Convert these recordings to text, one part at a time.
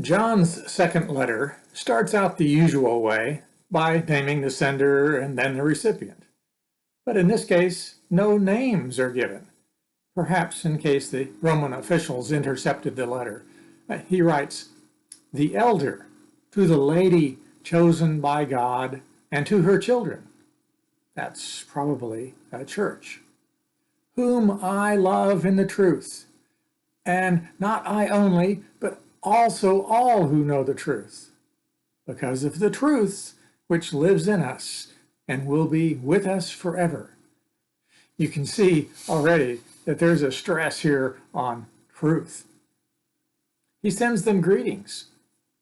John's second letter starts out the usual way by naming the sender and then the recipient. But in this case, no names are given, perhaps in case the Roman officials intercepted the letter. He writes, "The elder, to the lady chosen by God and to her children." That's probably a church. "Whom I love in the truth, and not I only, but also all who know the truth, because of the truth which lives in us and will be with us forever." You can see already that there's a stress here on truth. He sends them greetings.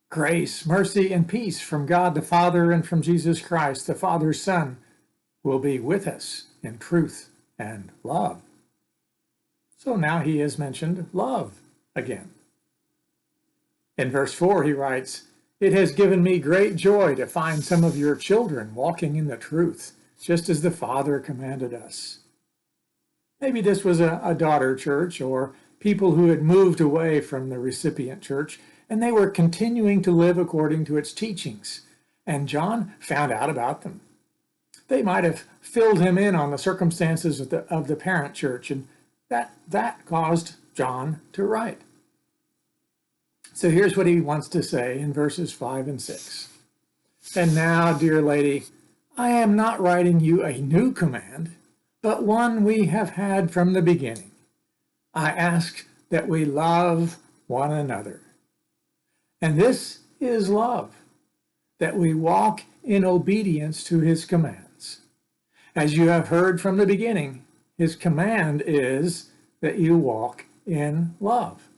Grace, mercy, and peace from God the Father and from Jesus Christ, the Father's Son, will be with us in truth and love. So now he has mentioned love again. In verse 4 he writes, "It has given me great joy to find some of your children walking in the truth, just as the Father commanded us." Maybe this was a daughter church or people who had moved away from the recipient church, and they were continuing to live according to its teachings, and John found out about them. They might have filled him in on the circumstances of the parent church, and that caused John to write. So here's what he wants to say in verses 5 and 6. "And now, dear lady, I am not writing you a new command, but one we have had from the beginning. I ask that we love one another. And this is love, that we walk in obedience to his commands. As you have heard from the beginning, his command is that you walk in love."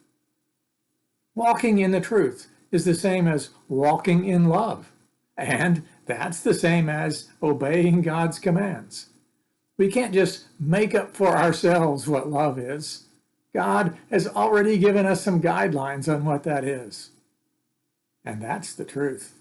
Walking in the truth is the same as walking in love, and that's the same as obeying God's commands. We can't just make up for ourselves what love is. God has already given us some guidelines on what that is. And that's the truth.